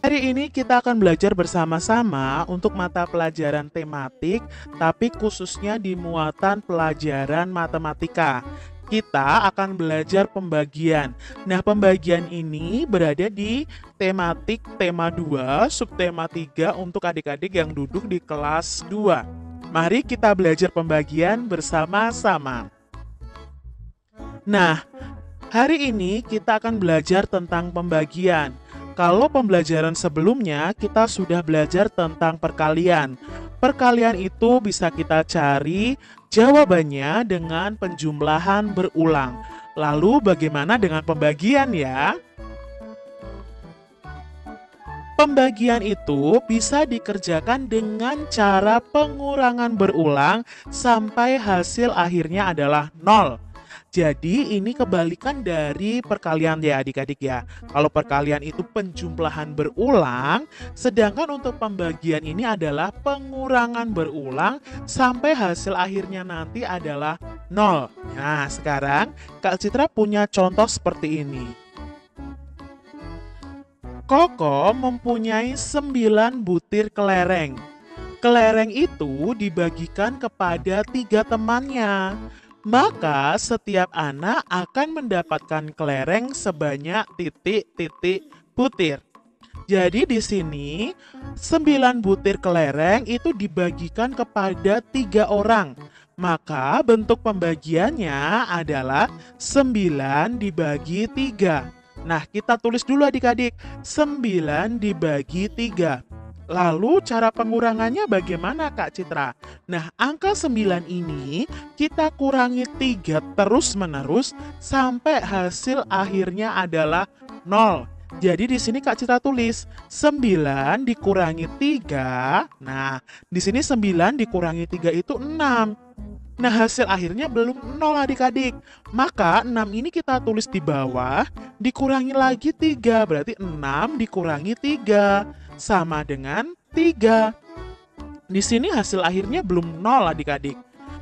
Hari ini kita akan belajar bersama-sama untuk mata pelajaran tematik, tapi khususnya di muatan pelajaran matematika. Kita akan belajar pembagian. Nah, pembagian ini berada di tematik tema 2, subtema 3 untuk adik-adik yang duduk di kelas 2. Mari kita belajar pembagian bersama-sama. Nah, hari ini kita akan belajar tentang pembagian. Kalau pembelajaran sebelumnya kita sudah belajar tentang perkalian. Perkalian itu bisa kita cari jawabannya dengan penjumlahan berulang. Lalu bagaimana dengan pembagian ya? Pembagian itu bisa dikerjakan dengan cara pengurangan berulang sampai hasil akhirnya adalah 0. Jadi ini kebalikan dari perkalian ya adik-adik ya. Kalau perkalian itu penjumlahan berulang, sedangkan untuk pembagian ini adalah pengurangan berulang sampai hasil akhirnya nanti adalah 0. Nah, sekarang Kak Citra punya contoh seperti ini. Koko mempunyai 9 butir kelereng. Kelereng itu dibagikan kepada 3 temannya. Maka setiap anak akan mendapatkan kelereng sebanyak titik-titik butir. Jadi di sini 9 butir kelereng itu dibagikan kepada 3 orang. Maka bentuk pembagiannya adalah 9 dibagi 3. Nah, kita tulis dulu adik-adik, 9 dibagi 3. Lalu cara pengurangannya bagaimana Kak Citra? Nah, angka 9 ini kita kurangi 3 terus-menerus sampai hasil akhirnya adalah 0. Jadi di sini Kak Citra tulis 9 dikurangi 3. Nah, di sini 9 dikurangi 3 itu 6. Nah, hasil akhirnya belum 0 adik-adik. Maka 6 ini kita tulis di bawah, dikurangi lagi 3. Berarti 6 dikurangi 3. Sama dengan 3. Di sini hasil akhirnya belum 0 adik-adik.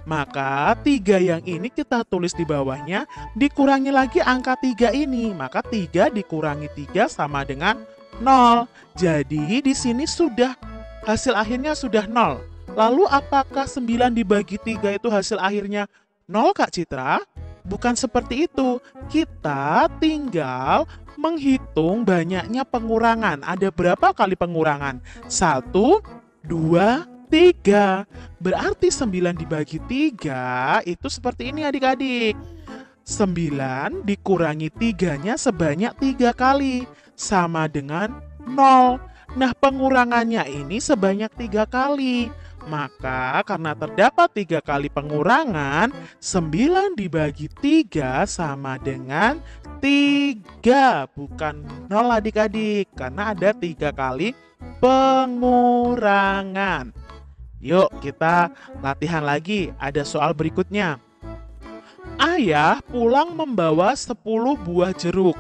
Maka 3 yang ini kita tulis di bawahnya, dikurangi lagi angka 3 ini. Maka 3 dikurangi 3 sama dengan 0. Jadi di sini sudah hasil akhirnya sudah 0. Lalu apakah 9 dibagi 3 itu hasil akhirnya 0 Kak Citra? Bukan seperti itu. Kita tinggal menghitung banyaknya pengurangan. Ada berapa kali pengurangan? 1, 2, 3. Berarti 9 dibagi 3 itu seperti ini adik-adik. 9 dikurangi 3-nya sebanyak 3 kali. Sama dengan 0. Nah, pengurangannya ini sebanyak 3 kali. Maka karena terdapat 3 kali pengurangan, 9 dibagi 3 sama dengan 3. Bukan 0 adik-adik, karena ada 3 kali pengurangan. Yuk kita latihan lagi, ada soal berikutnya. Ayah pulang membawa 10 buah jeruk.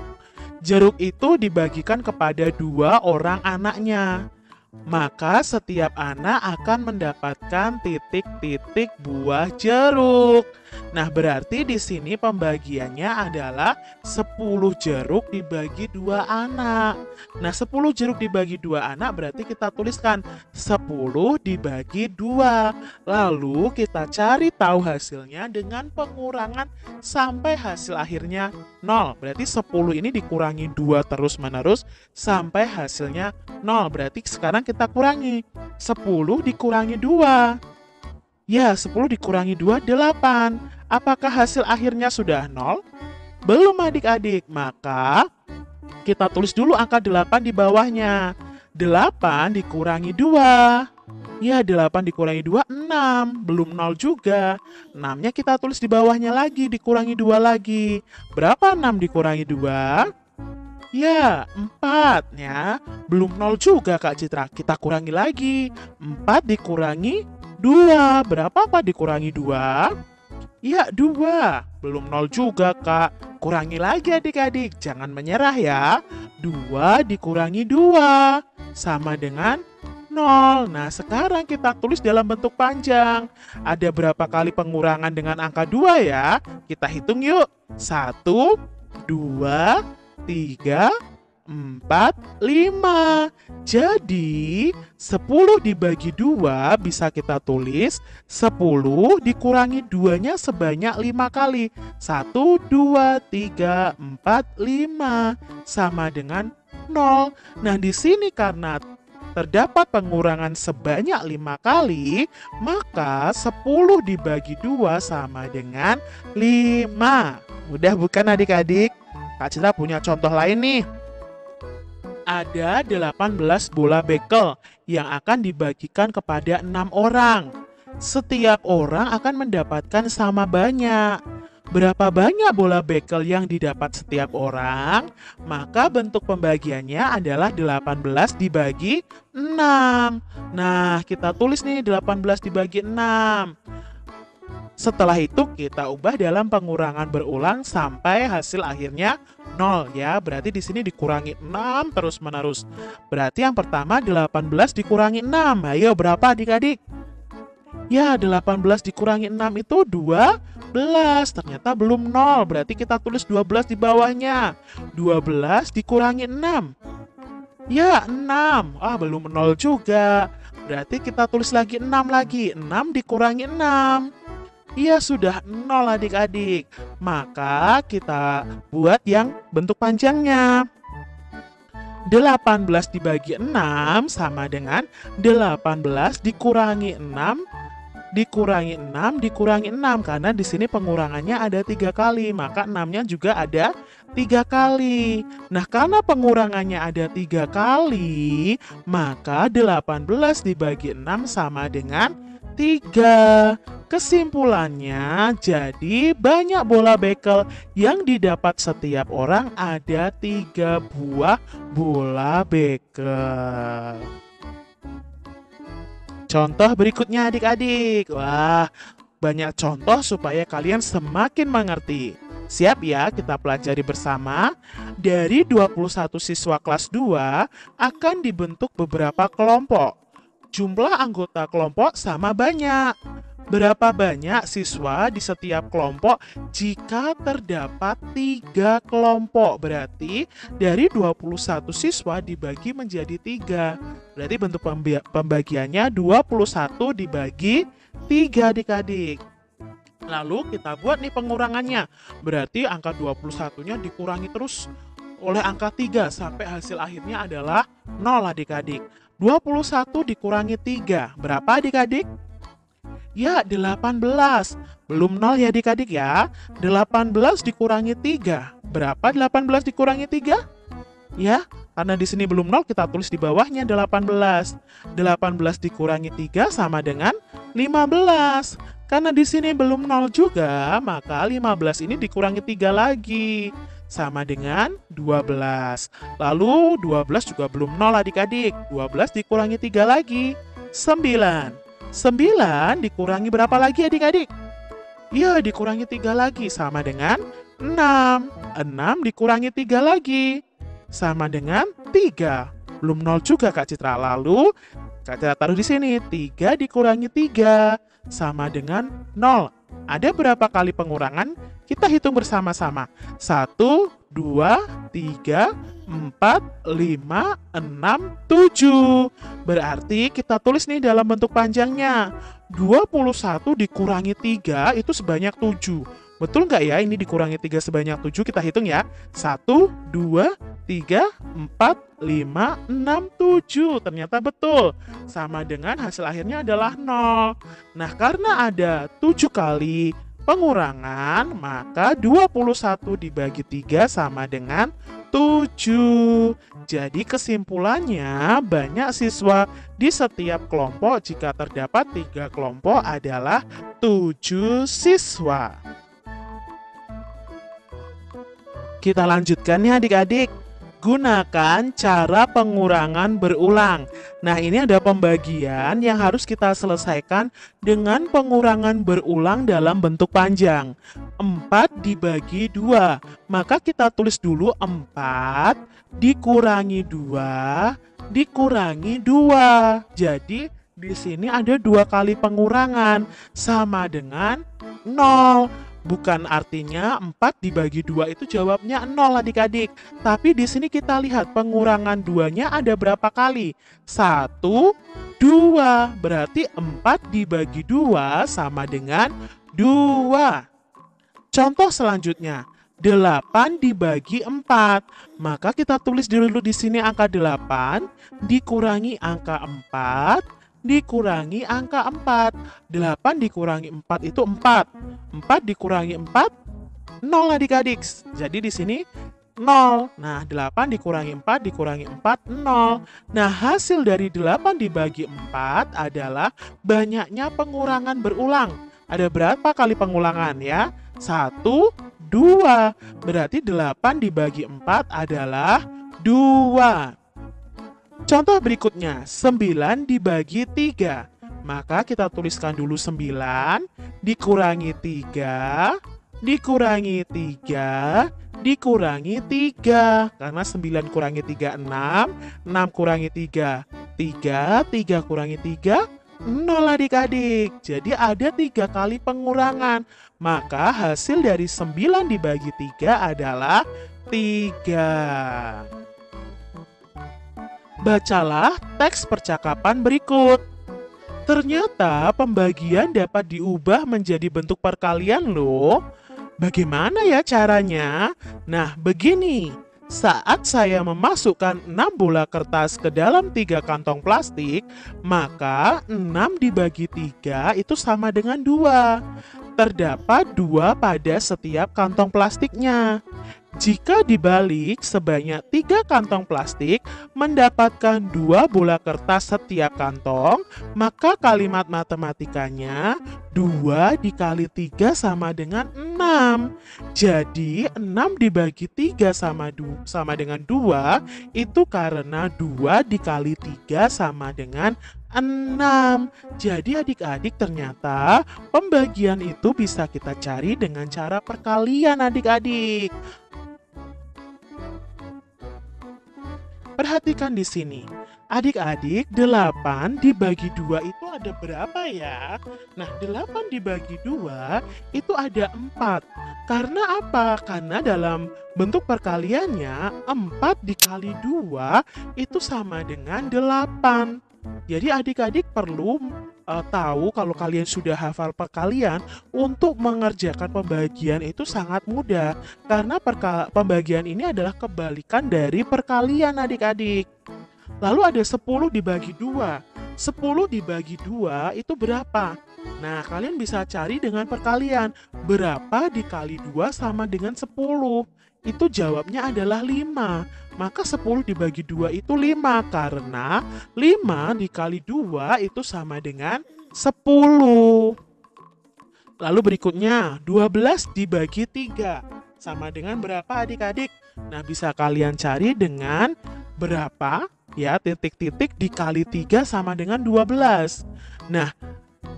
Jeruk itu dibagikan kepada 2 orang anaknya. Maka setiap anak akan mendapatkan titik-titik buah jeruk. Nah, berarti di sini pembagiannya adalah 10 jeruk dibagi 2 anak. Nah, 10 jeruk dibagi 2 anak berarti kita tuliskan 10 dibagi 2. Lalu kita cari tahu hasilnya dengan pengurangan sampai hasil akhirnya 0. Berarti 10 ini dikurangi 2 terus-menerus sampai hasilnya 0. Berarti sekarang kita kurangi 10 dikurangi 2. Ya, 10 dikurangi 2, 8. Apakah hasil akhirnya sudah 0? Belum adik-adik. Maka kita tulis dulu angka 8 di bawahnya. 8 dikurangi 2. Ya, 8 dikurangi 2, 6. Belum 0 juga. 6-nya kita tulis di bawahnya lagi, dikurangi 2 lagi. Berapa 6 dikurangi 2? Ya, 4 ya. Belum 0 juga Kak Citra. Kita kurangi lagi. 4 dikurangi 2. Berapa 4 dikurangi 2? Ya, 2. Belum 0 juga Kak. Kurangi lagi adik-adik. Jangan menyerah ya. 2 dikurangi 2. Sama dengan 0. Nah, sekarang kita tulis dalam bentuk panjang. Ada berapa kali pengurangan dengan angka 2 ya? Kita hitung yuk. 1, 2, 3, 4, 5. Jadi 10 dibagi 2 bisa kita tulis 10 dikurangi 2-nya sebanyak 5 kali. 1, 2, 3, 4, 5 sama dengan 0. Nah, di sini karena terdapat pengurangan sebanyak 5 kali, maka 10 dibagi 2 sama dengan 5. Mudah bukan adik-adik? Kak Citra punya contoh lain nih. Ada 18 bola bekel yang akan dibagikan kepada 6 orang. Setiap orang akan mendapatkan sama banyak. Berapa banyak bola bekel yang didapat setiap orang? Maka bentuk pembagiannya adalah 18 dibagi 6. Nah, kita tulis nih 18 dibagi 6. Setelah itu kita ubah dalam pengurangan berulang sampai hasil akhirnya 0 ya. Berarti di sini dikurangi 6 terus-menerus. Berarti yang pertama 18 dikurangi 6. Ayo berapa adik-adik? Ya, 18 dikurangi 6 itu 12. Ternyata belum 0. Berarti kita tulis 12 di bawahnya. 12 dikurangi 6. Ya, 6. Belum 0 juga. Berarti kita tulis lagi 6 lagi. 6 dikurangi 6. Iya, sudah 0 adik-adik. Maka kita buat yang bentuk panjangnya. 18 dibagi 6 sama dengan 18 dikurangi 6 dikurangi 6 dikurangi 6. Karena di sini pengurangannya ada 3 kali, maka 6-nya juga ada 3 kali. Nah, karena pengurangannya ada 3 kali, maka 18 dibagi 6 sama dengan 3. Kesimpulannya, jadi banyak bola bekel yang didapat setiap orang ada 3 buah bola bekel. Contoh berikutnya adik-adik. Wah, banyak contoh supaya kalian semakin mengerti. Siap ya, kita pelajari bersama. Dari 21 siswa kelas 2 akan dibentuk beberapa kelompok. Jumlah anggota kelompok sama banyak. Berapa banyak siswa di setiap kelompok jika terdapat 3 kelompok? Berarti dari 21 siswa dibagi menjadi 3. Berarti bentuk pembagiannya 21 dibagi 3 adik-adik. Lalu kita buat nih pengurangannya. Berarti angka 21-nya dikurangi terus oleh angka 3 sampai hasil akhirnya adalah 0 adik-adik. 21 dikurangi 3. Berapa adik-adik? Ya, 18. Belum 0 ya adik-adik ya. 18 dikurangi 3. Berapa 18 dikurangi 3? Ya, karena di sini belum 0, kita tulis di bawahnya 18. 18 dikurangi 3 sama dengan 15. Karena di sini belum 0 juga, maka 15 ini dikurangi 3 lagi. Sama dengan 12. Lalu 12 juga belum 0 adik-adik. 12 dikurangi 3 lagi. 9. 9 dikurangi berapa lagi adik-adik? Ya, dikurangi 3 lagi. Sama dengan 6. 6 dikurangi 3 lagi. Sama dengan 3. Belum 0 juga Kak Citra. Lalu Kak Citra taruh di sini. 3 dikurangi 3. Sama dengan 0. Ada berapa kali pengurangan? Kita hitung bersama-sama. 1, 2, 3, 4, 5, 6, 7. Berarti kita tulis nih dalam bentuk panjangnya. 21 dikurangi 3 itu sebanyak 7. Betul nggak ya ini dikurangi 3 sebanyak 7? Kita hitung ya. 1, 2, 3, 4, 5, 6, 7. Ternyata betul. Sama dengan hasil akhirnya adalah 0. Nah, karena ada 7 kali pengurangan, maka 21 dibagi 3 sama dengan 7. Jadi kesimpulannya, banyak siswa di setiap kelompok jika terdapat 3 kelompok adalah 7 siswa. Kita lanjutkan ya adik-adik. Gunakan cara pengurangan berulang. Nah, ini ada pembagian yang harus kita selesaikan dengan pengurangan berulang dalam bentuk panjang. 4 dibagi 2. Maka kita tulis dulu 4 dikurangi 2 dikurangi 2. Jadi, di sini ada 2 kali pengurangan sama dengan 0. Bukan artinya 4 dibagi 2 itu jawabnya 0 adik-adik. Tapi di sini kita lihat pengurangan 2-nya ada berapa kali? 1, 2. Berarti 4 dibagi 2 sama dengan 2. Contoh selanjutnya, 8 dibagi 4. Maka kita tulis dulu di sini angka 8 dikurangi angka 4 dikurangi angka 4. 8 dikurangi 4 itu 4. 4 dikurangi 4, 0 adik-adik. Jadi di sini 0. Nah, 8 dikurangi 4 dikurangi 4, 0. Nah, hasil dari 8 dibagi 4 adalah banyaknya pengurangan berulang. Ada berapa kali pengulangan ya? 1, 2. Berarti 8 dibagi 4 adalah 2. Contoh berikutnya, 9 dibagi 3. Maka kita tuliskan dulu 9 dikurangi 3 dikurangi 3 dikurangi 3. Karena 9 kurangi 3, 6. 6 kurangi 3, 3. 3 kurangi 3, 0 adik-adik. Jadi ada 3 kali pengurangan. Maka hasil dari 9 dibagi 3 adalah 3. Bacalah teks percakapan berikut. Ternyata pembagian dapat diubah menjadi bentuk perkalian loh. Bagaimana ya caranya? Nah, begini. Saat saya memasukkan 6 bola kertas ke dalam 3 kantong plastik, maka 6 dibagi 3 itu sama dengan 2. Terdapat 2 pada setiap kantong plastiknya. Jika dibalik, sebanyak 3 kantong plastik mendapatkan 2 bola kertas setiap kantong, maka kalimat matematikanya 2 dikali 3 sama dengan 6. Jadi 6 dibagi 3 sama dengan 2 itu karena 2 dikali 3 sama dengan 6. Jadi adik-adik ternyata pembagian itu bisa kita cari dengan cara perkalian adik-adik. Perhatikan di sini. Adik-adik, 8 dibagi 2 itu ada berapa ya? Nah, 8 dibagi 2 itu ada 4. Karena apa? Karena dalam bentuk perkaliannya 4 dikali 2 itu sama dengan 8. Jadi adik-adik perlu tahu kalau kalian sudah hafal perkalian, untuk mengerjakan pembagian itu sangat mudah. Karena pembagian ini adalah kebalikan dari perkalian adik-adik. Lalu ada 10 dibagi 2. 10 dibagi 2 itu berapa? Nah, kalian bisa cari dengan perkalian. Berapa dikali 2 sama dengan 10? Itu jawabnya adalah 5. Maka 10 dibagi 2 itu 5. Karena 5 dikali 2 itu sama dengan 10. Lalu berikutnya, 12 dibagi 3. Sama dengan berapa adik-adik? Nah, bisa kalian cari dengan berapa? Ya, titik-titik dikali 3 sama dengan 12. Nah,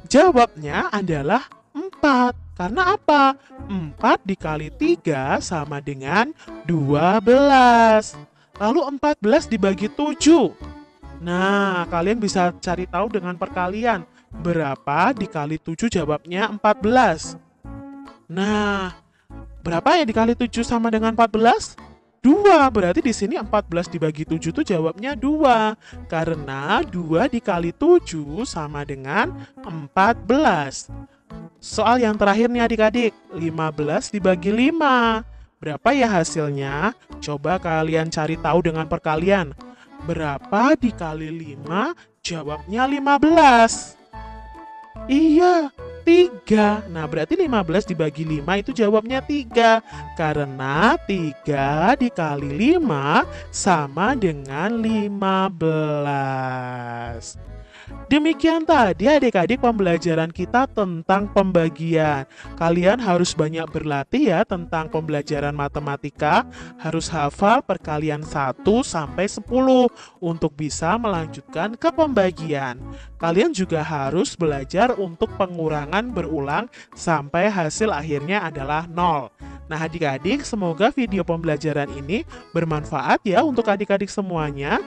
jawabnya adalah 4. Karena apa? 4 dikali 3 sama dengan 12. Lalu 14 dibagi 7. Nah, kalian bisa cari tahu dengan perkalian. Berapa dikali 7? Jawabnya 14. Nah, berapa ya dikali 7 sama dengan 14? 2. Berarti di sini 14 dibagi 7 itu jawabnya 2. Karena 2 dikali 7 sama dengan 14. Soal yang terakhir nih adik-adik, 15 dibagi 5. Berapa ya hasilnya? Coba kalian cari tahu dengan perkalian. Berapa dikali 5? Jawabnya 15. Iya, 3. Nah, berarti 15 dibagi 5 itu jawabnya 3. Karena 3 dikali 5 sama dengan 15. Demikian tadi adik-adik pembelajaran kita tentang pembagian. Kalian harus banyak berlatih ya tentang pembelajaran matematika. Harus hafal perkalian 1 sampai 10 untuk bisa melanjutkan ke pembagian. Kalian juga harus belajar untuk pengurangan berulang sampai hasil akhirnya adalah 0. Nah adik-adik, semoga video pembelajaran ini bermanfaat ya untuk adik-adik semuanya.